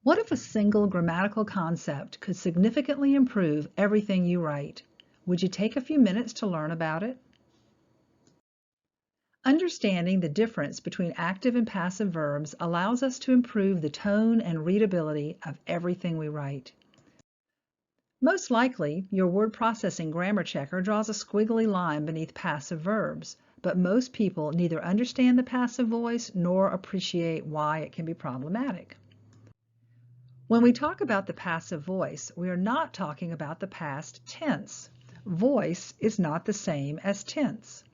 What if a single grammatical concept could significantly improve everything you write? Would you take a few minutes to learn about it? Understanding the difference between active and passive verbs allows us to improve the tone and readability of everything we write. Most likely, your word processing grammar checker draws a squiggly line beneath passive verbs, but most people neither understand the passive voice nor appreciate why it can be problematic. When we talk about the passive voice, we are not talking about the past tense. Voice is not the same as tense.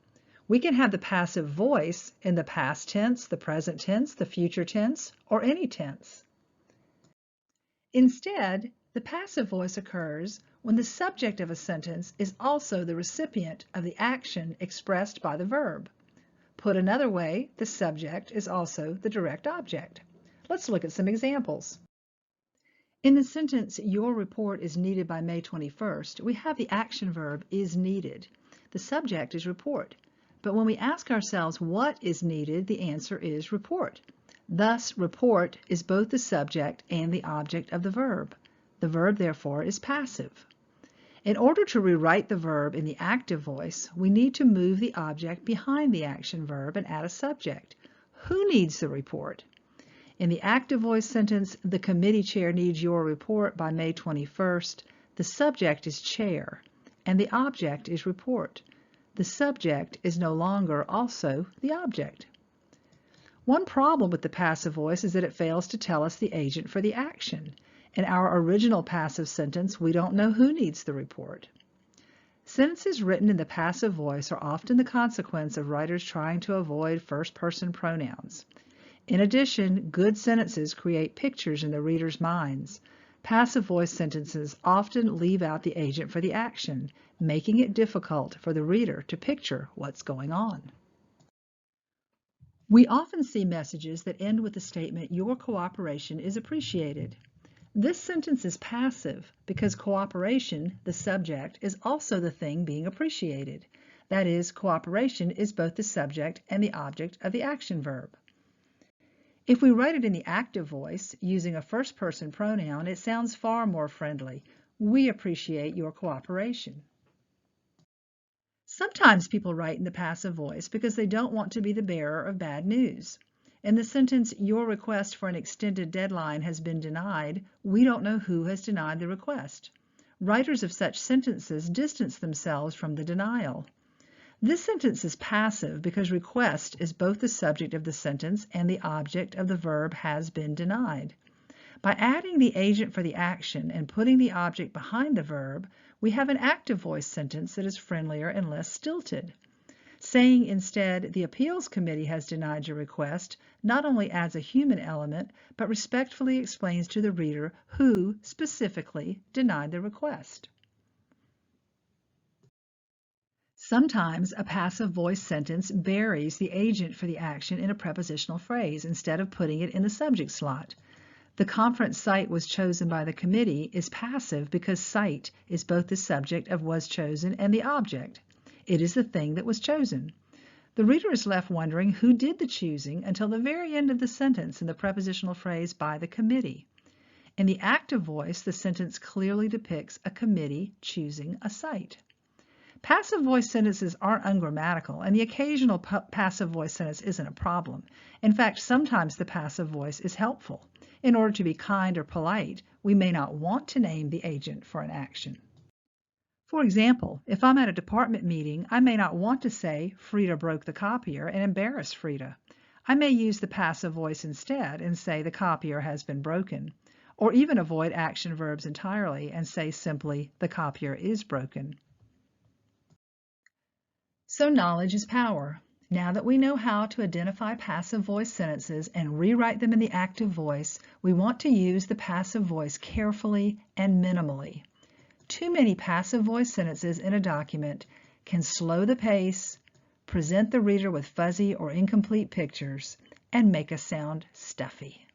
We can have the passive voice in the past tense, the present tense, the future tense, or any tense. Instead, the passive voice occurs when the subject of a sentence is also the recipient of the action expressed by the verb. Put another way, the subject is also the direct object. Let's look at some examples. In the sentence, your report is needed by May 21st, we have the action verb is needed. The subject is report. But when we ask ourselves what is needed, the answer is report. Thus, report is both the subject and the object of the verb. The verb, therefore, is passive. In order to rewrite the verb in the active voice, we need to move the object behind the action verb and add a subject. Who needs the report? In the active voice sentence, the committee chair needs your report by May 21st. The subject is chair, and the object is report. The subject is no longer also the object. One problem with the passive voice is that it fails to tell us the agent for the action. In our original passive sentence, we don't know who needs the report. Sentences written in the passive voice are often the consequence of writers trying to avoid first-person pronouns. In addition, good sentences create pictures in the reader's minds. Passive voice sentences often leave out the agent for the action, making it difficult for the reader to picture what's going on. We often see messages that end with the statement, "Your cooperation is appreciated." This sentence is passive because cooperation, the subject, is also the thing being appreciated. That is, cooperation is both the subject and the object of the action verb. If we write it in the active voice, using a first-person pronoun, it sounds far more friendly. We appreciate your cooperation. Sometimes people write in the passive voice because they don't want to be the bearer of bad news. In the sentence, your request for an extended deadline has been denied, we don't know who has denied the request. Writers of such sentences distance themselves from the denial. This sentence is passive because request is both the subject of the sentence and the object of the verb has been denied. By adding the agent for the action and putting the object behind the verb, we have an active voice sentence that is friendlier and less stilted. Saying instead, the appeals committee has denied your request, not only adds a human element, but respectfully explains to the reader who specifically denied the request. Sometimes a passive voice sentence buries the agent for the action in a prepositional phrase instead of putting it in the subject slot. The conference site was chosen by the committee is passive because site is both the subject of was chosen and the object. It is the thing that was chosen. The reader is left wondering who did the choosing until the very end of the sentence in the prepositional phrase by the committee. In the active voice, the sentence clearly depicts a committee choosing a site. Passive voice sentences aren't ungrammatical, and the occasional passive voice sentence isn't a problem. In fact, sometimes the passive voice is helpful. In order to be kind or polite, we may not want to name the agent for an action. For example, if I'm at a department meeting, I may not want to say, "Frida broke the copier," and embarrass Frida. I may use the passive voice instead and say, "The copier has been broken," or even avoid action verbs entirely and say simply, "The copier is broken." So knowledge is power. Now that we know how to identify passive voice sentences and rewrite them in the active voice, we want to use the passive voice carefully and minimally. Too many passive voice sentences in a document can slow the pace, present the reader with fuzzy or incomplete pictures, and make us sound stuffy.